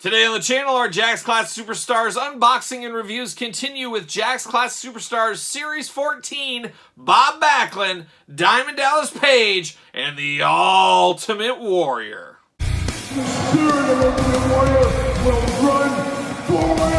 Today on the channel, our Jax Class Superstars unboxing and reviews continue with Jax Class Superstars Series 14, Bob Backlund, Diamond Dallas Page, and the Ultimate Warrior. The spirit of Ultimate Warrior will run forever!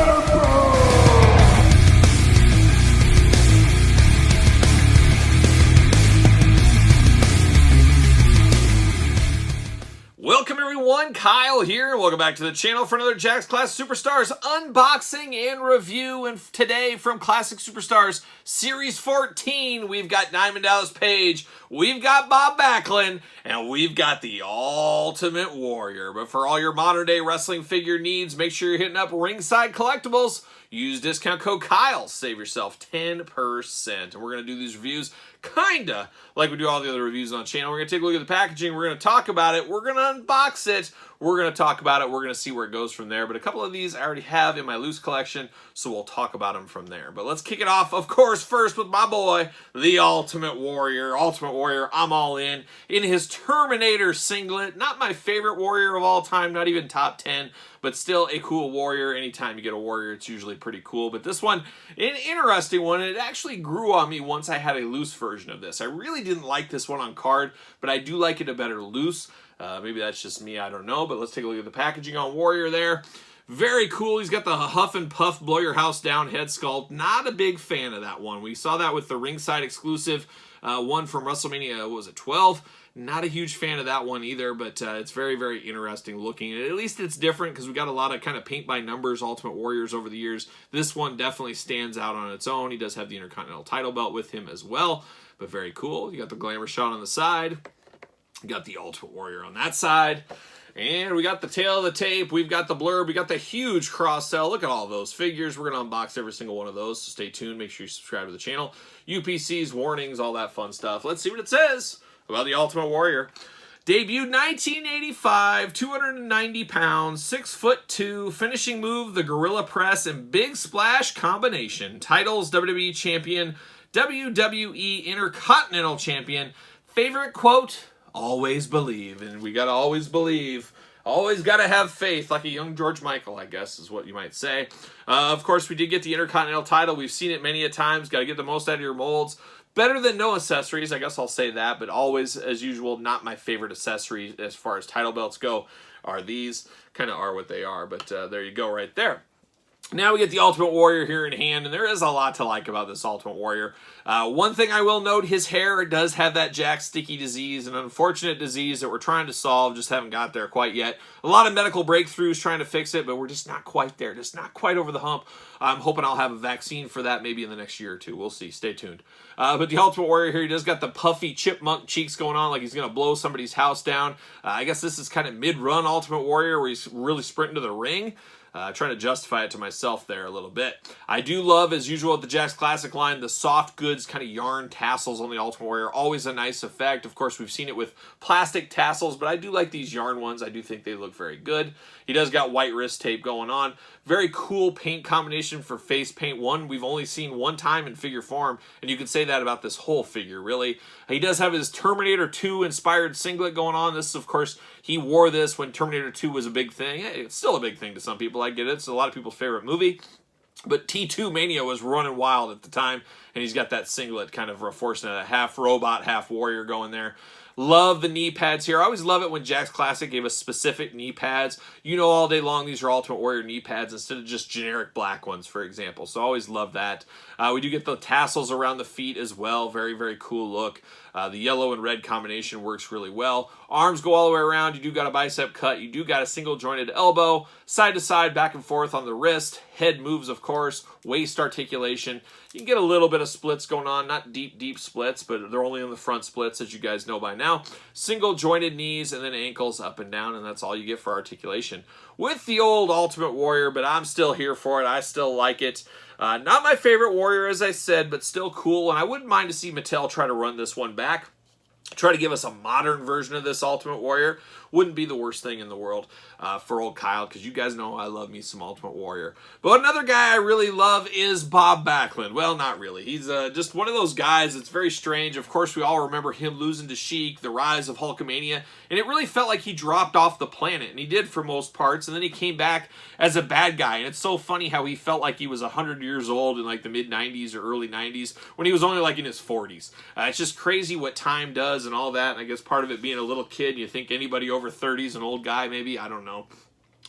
Welcome everyone, Kyle here, and welcome back to the channel for another Jax Class Superstars unboxing and review. And today from Classic Superstars Series 14, we've got Diamond Dallas Page, we've got Bob Backlund, and we've got the Ultimate Warrior. But for all your modern day wrestling figure needs, make sure you're hitting up Ringside Collectibles. Use discount code Kyle, save yourself 10%. And we're going to do these reviews kinda like we do all the other reviews on the channel. We're going to take a look at the packaging, we're going to talk about it, we're going to unbox it, we're going to talk about it, we're going to see where it goes from there. But a couple of these I already have in my loose collection, so we'll talk about them from there. But let's kick it off, of course, first with my boy, the Ultimate Warrior. Ultimate Warrior, I'm all in his Terminator singlet. Not my favorite Warrior of all time, not even top 10, but still a cool Warrior. Anytime you get a Warrior, it's usually pretty cool. But this one, an interesting one, it actually grew on me once I had a loose version of this. I really didn't like this one on card, but I do like it a better loose. Maybe that's just me, I don't know. But let's take a look at the packaging on Warrior there. Very cool. He's got the huff and puff, blow your house down head sculpt. Not a big fan of that one. We saw that with the ringside exclusive one from WrestleMania, what was it, 12? Not a huge fan of that one either, but it's very, very interesting looking. At least it's different because we got a lot of kind of paint by numbers Ultimate Warriors over the years. This one definitely stands out on its own. He does have the Intercontinental title belt with him as well, but very cool. You got the glamour shot on the side. You got the Ultimate Warrior on that side. And we got the tail of the tape. We've got the blurb. We got the huge cross-sell. Look at all those figures. We're going to unbox every single one of those, so stay tuned. Make sure you subscribe to the channel. UPCs, warnings, all that fun stuff. Let's see what it says about the Ultimate Warrior. Debuted 1985, 290 pounds, 6'2", finishing move, the Gorilla Press, and Big Splash combination. Titles, WWE Champion, WWE Intercontinental Champion. Favorite quote? Always believe. And we got to always believe. Always got to have faith, like a young George Michael, I guess, is what you might say. Of course, we did get the Intercontinental title. We've seen it many a times. Got to get the most out of your molds. Better than no accessories, I guess I'll say that, but always, as usual, not my favorite accessory as far as title belts go are these. Kind of are what they are, but there you go right there. Now we get the Ultimate Warrior here in hand, and there is a lot to like about this Ultimate Warrior. One thing I will note, his hair does have that Jax sticky disease, an unfortunate disease that we're trying to solve, just haven't got there quite yet. A lot of medical breakthroughs trying to fix it, but we're just not quite there, just not quite over the hump. I'm hoping I'll have a vaccine for that maybe in the next year or two. We'll see. Stay tuned. But the Ultimate Warrior here, he does got the puffy chipmunk cheeks going on like he's going to blow somebody's house down. I guess this is kind of mid-run Ultimate Warrior where he's really sprinting to the ring. Trying to justify it to myself there a little bit. I do love, as usual, at the Jax Classic line, the soft goods kind of yarn tassels on the Ultimate Warrior. Always a nice effect. Of course, we've seen it with plastic tassels, but I do like these yarn ones. I do think they look very good. He does got white wrist tape going on. Very cool paint combination for face paint. One we've only seen one time in figure form, and you could say that about this whole figure, really. He does have his Terminator 2 inspired singlet going on. This is, of course, he wore this when Terminator 2 was a big thing. It's still a big thing to some people. I get it. It's a lot of people's favorite movie. But T2 Mania was running wild at the time, and he's got that singlet kind of reinforcing a half robot, half warrior going there. Love the knee pads here. I always love it when Jax Classic gave us specific knee pads. You know, all day long, these are Ultimate Warrior knee pads instead of just generic black ones, for example. So I always love that. We do get the tassels around the feet as well. Very, very cool look. The yellow and red combination works really well. Arms go all the way around. You do got a bicep cut. You do got a single jointed elbow. Side to side, back and forth on the wrist. Head moves, of course. Waist articulation. You can get a little bit of splits going on. Not deep, deep splits, but they're only on the front splits, as you guys know by now. Single jointed knees and then ankles up and down, and that's all you get for articulation. With the old Ultimate Warrior, but I'm still here for it. I still like it. Not my favorite Warrior, as I said, but still cool, and I wouldn't mind to see Mattel try to run this one back. Try to give us a modern version of this Ultimate Warrior. wouldn't be the worst thing in the world for old Kyle, because you guys know I love me some Ultimate Warrior. But another guy I really love is Bob Backlund. Well, not really. He's just one of those guys that's very strange. Of course, we all remember him losing to Sheik, the rise of Hulkamania, and it really felt like he dropped off the planet, and he did for most parts, and then he came back as a bad guy, and it's so funny how he felt like he was 100 years old in like the mid-90s or early 90s when he was only like in his 40s. It's just crazy what time does and all that, and I guess part of it being a little kid, you think anybody over 30 is an old guy maybe, I don't know.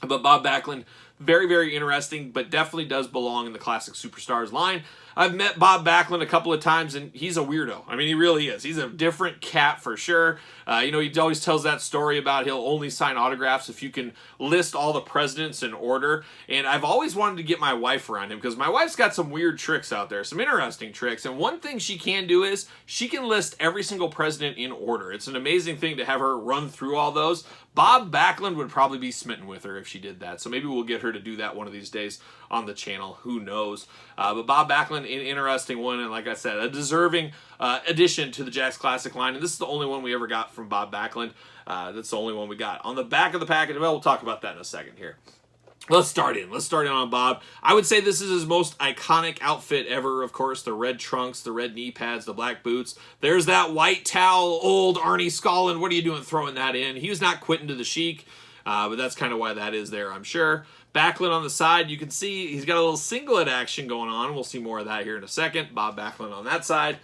But Bob Backlund, very, very interesting, but definitely does belong in the Classic Superstars line. I've met Bob Backlund a couple of times, and he's a weirdo. I mean, he really is. He's a different cat for sure. You know, he always tells that story about he'll only sign autographs if you can list all the presidents in order. And I've always wanted to get my wife around him, because my wife's got some weird tricks out there, some interesting tricks. And one thing she can do is she can list every single president in order. It's an amazing thing to have her run through all those. Bob Backlund would probably be smitten with her if she did that. So maybe we'll get her to do that one of these days on the channel. Who knows? But Bob Backlund, an interesting one, and like I said, a deserving addition to the Jakks Classic line. And this is the only one we ever got from Bob Backlund. That's the only one we got. On the back of the package, well, we'll talk about that in a second here. Let's start in on Bob. I would say this is his most iconic outfit ever, of course. The red trunks, the red knee pads, the black boots. There's that white towel, old Arnie Scollin. What are you doing throwing that in? He was not quitting to the Sheik, but that's kind of why that is there, I'm sure. Backlund on the side, you can see he's got a little singlet action going on. We'll see more of that here in a second. Bob Backlund on that side.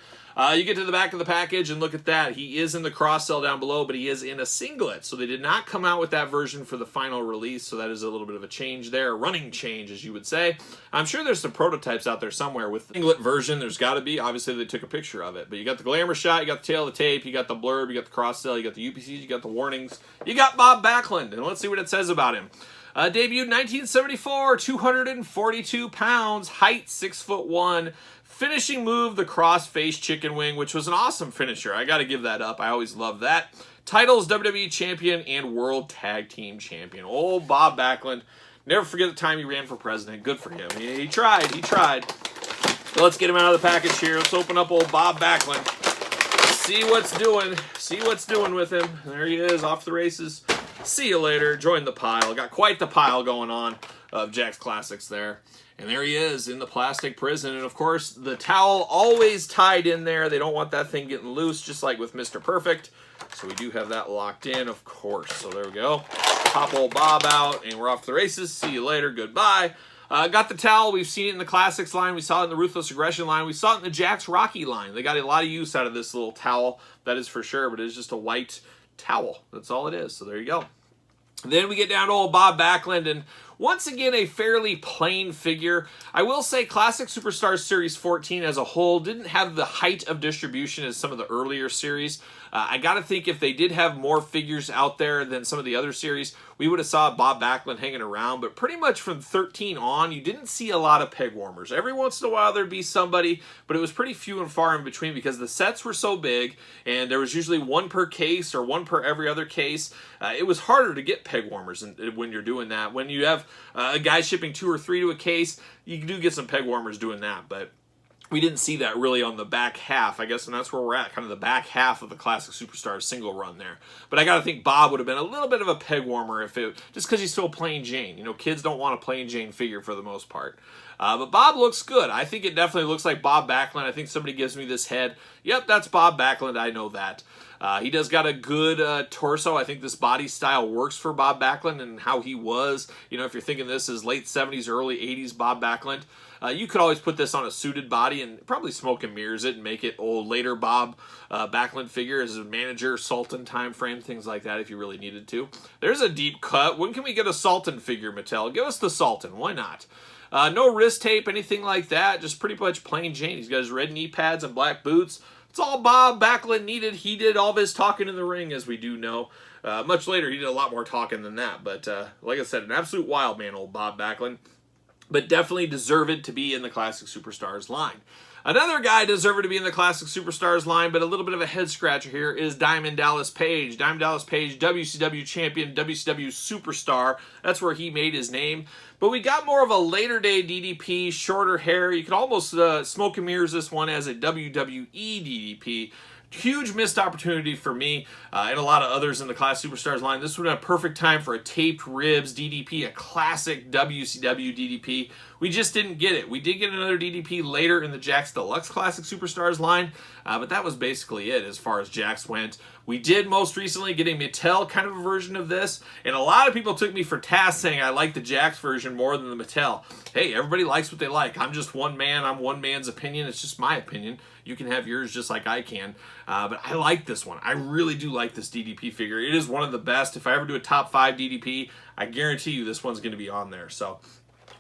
You get to the back of the package and look at that. He is in the cross sell down below, but he is in a singlet. So they did not come out with that version for the final release. So that is a little bit of a change there. A running change, as you would say. I'm sure there's some prototypes out there somewhere with the singlet version. There's got to be. Obviously, they took a picture of it. But you got the glamour shot, you got the tail of the tape, you got the blurb, you got the cross sell, you got the UPCs, you got the warnings. You got Bob Backlund. And let's see what it says about him. Debuted 1974, 242 pounds, height 6'1". Finishing move, the cross-face chicken wing, which was an awesome finisher. I got to give that up. I always love that. Titles, WWE Champion and World Tag Team Champion. Old Bob Backlund. Never forget the time he ran for president. Good for him. He tried. So let's get him out of the package here. Let's open up old Bob Backlund. See what's doing with him. There he is, off the races. See you later. Join the pile. Got quite the pile going on of Jakks Classics there. And there he is in the plastic prison. And, of course, the towel always tied in there. They don't want that thing getting loose, just like with Mr. Perfect. So we do have that locked in, of course. So there we go. Pop old Bob out, and we're off to the races. See you later. Goodbye. Got the towel. We've seen it in the Classics line. We saw it in the Ruthless Aggression line. We saw it in the Jakks Rocky line. They got a lot of use out of this little towel. That is for sure. But it's just a white towel. That's all it is. So there you go. Then we get down to old Bob Backlund, and once again, a fairly plain figure. I will say Classic Superstars Series 14 as a whole didn't have the height of distribution as some of the earlier series. I got to think if they did have more figures out there than some of the other series, we would have saw Bob Backlund hanging around. But pretty much from 13 on, you didn't see a lot of peg warmers. Every once in a while there'd be somebody, but it was pretty few and far in between because the sets were so big and there was usually one per case or one per every other case. It was harder to get peg warmers when you're doing that. When you have a guy shipping 2 or 3 to a case, you do get some peg warmers doing that, but we didn't see that really on the back half, I guess, and that's where we're at, kind of the back half of the Classic Superstars single run there. But I got to think Bob would have been a little bit of a peg warmer if it, just because he's still plain Jane. You know, kids don't want a plain Jane figure for the most part. But Bob looks good. I think it definitely looks like Bob Backlund. I think somebody gives me this head. Yep, that's Bob Backlund. I know that. He does got a good torso. I think this body style works for Bob Backlund and how he was. You know, if you're thinking this is late 70s, early 80s Bob Backlund, you could always put this on a suited body and probably smoke and mirrors it and make it old later Bob Backlund figure as a manager, Sultan time frame, things like that if you really needed to. There's a deep cut. When can we get a Sultan figure, Mattel? Give us the Sultan. Why not? No wrist tape, anything like that. Just pretty much plain Jane. He's got his red knee pads and black boots. It's all Bob Backlund needed. He did all of his talking in the ring, as we do know. Much later, he did a lot more talking than that. But like I said, an absolute wild man, old Bob Backlund. But definitely deserved to be in the Classic Superstars line. Another guy deserved to be in the Classic Superstars line, but a little bit of a head-scratcher here, is Diamond Dallas Page. Diamond Dallas Page, WCW Champion, WCW Superstar. That's where he made his name. But we got more of a later-day DDP, shorter hair. You could almost smoke and mirrors this one as a WWE DDP. huge missed opportunity for me and a lot of others in the Class Superstars line. This would have been a perfect time for a taped ribs DDP, a classic WCW DDP. We just didn't get it. We did get another DDP later in the Jakks Deluxe Classic Superstars line, but that was basically it as far as Jakks went. We did most recently get a Mattel kind of a version of this, and a lot of people took me for task saying I like the Jakks version more than the Mattel. Hey, everybody likes what they like. I'm just one man. I'm one man's opinion. It's just my opinion. You can have yours just like I can. But I like this one. I really do like this DDP figure. It is one of the best. If I ever do a top 5 DDP, I guarantee you this one's going to be on there. So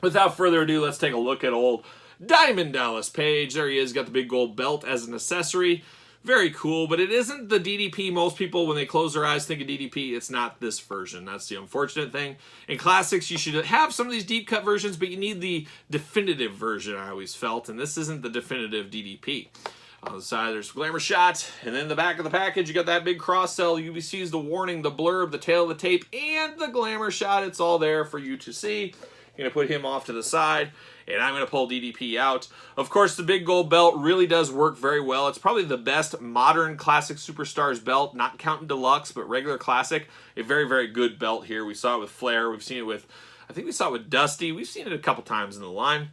without further ado, let's take a look at old Diamond Dallas Page. There he is. Got the big gold belt as an accessory. Very cool, but it isn't the DDP. Most people, when they close their eyes, think of DDP. It's not this version. That's the unfortunate thing. In Classics, you should have some of these deep cut versions, but you need the definitive version, I always felt, and this isn't the definitive DDP. On the side, there's a glamour shot, and then in the back of the package, you got that big cross sell. UBC's the warning, the blurb, the tail of the tape, and the glamour shot. It's all there for you to see. Going to put him off to the side, and I'm going to pull DDP out. Of course, the big gold belt really does work very well. It's probably the best modern Classic Superstars belt, not counting Deluxe, but regular Classic. A very, very good belt here. We saw it with Flair. We've seen it with, I think we saw it with Dusty. We've seen it a couple times in the line,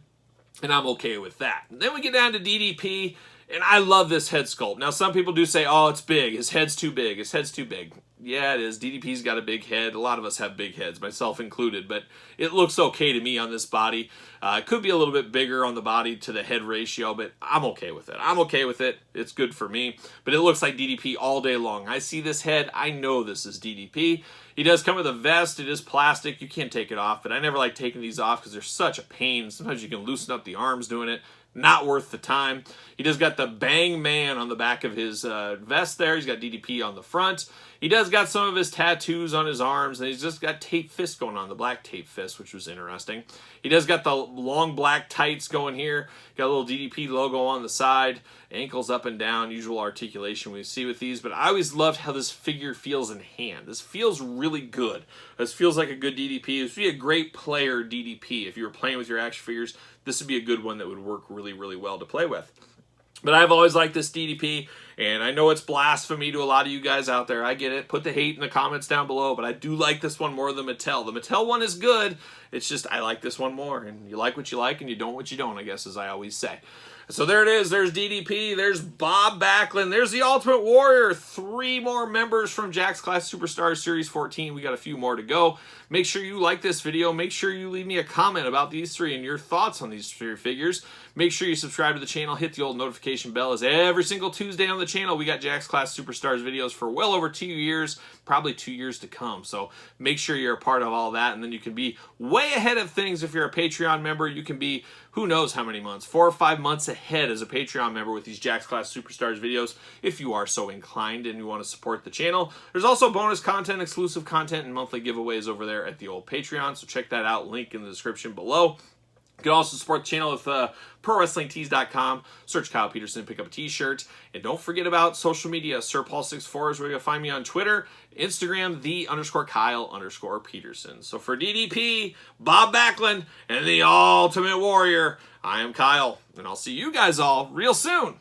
and I'm okay with that. And then we get down to DDP, and I love this head sculpt. Now, some people do say, oh, it's big. His head's too big. His head's too big. Yeah, it is. DDP's got a big head. A lot of us have big heads, myself included, but it looks okay to me on this body. It could be a little bit bigger on the body to the head ratio, but I'm okay with it. I'm okay with it. It's good for me, but it looks like DDP all day long. I see this head. I know this is DDP. He does come with a vest. It is plastic. You can't take it off, but I never like taking these off because they're such a pain. Sometimes you can loosen up the arms doing it. Not worth the time. He does got the Bang Man on the back of his vest there. He's got DDP on the front. He does got some of his tattoos on his arms, and he's just got tape fist going on, the black tape fist, which was interesting. He does got the long black tights going here. Got a little DDP logo on the side. Ankles up and down, usual articulation we see with these, but I always loved how this figure feels in hand. This feels really good. This feels like a good DDP. This would be a great player DDP. If you were playing with your action figures, this would be a good one that would work really, really well to play with. But I've always liked this DDP, and I know it's blasphemy to a lot of you guys out there. I get it. Put the hate in the comments down below, but I do like this one more than Mattel. The Mattel one is good. It's just I like this one more, and you like what you like, and you don't what you don't, I guess, as I always say. So there it is. There's DDP. There's Bob Backlund. There's the Ultimate Warrior. 3 more members from Jakks Class Superstars Series 14. We got a few more to go. Make sure you like this video. Make sure you leave me a comment about these 3 and your thoughts on these 3 figures. Make sure you subscribe to the channel. Hit the old notification bell, as every single Tuesday on the channel, we got Jakks Class Superstars videos for well over 2 years, probably 2 years to come. So make sure you're a part of all that, and then you can be way ahead of things if you're a Patreon member. You can be who knows how many months, 4 or 5 months ahead as a Patreon member with these Jakks Class Superstars videos, if you are so inclined and you want to support the channel. There's also bonus content, exclusive content, and monthly giveaways over there at the old Patreon, so check that out. Link in the description below. You can also support the channel with ProWrestlingTees.com. Search Kyle Peterson, pick up a t-shirt. And don't forget about social media. SirPaul64 is where you'll find me on Twitter, Instagram, _Kyle_Peterson. So for DDP, Bob Backlund, and the Ultimate Warrior, I am Kyle. And I'll see you guys all real soon.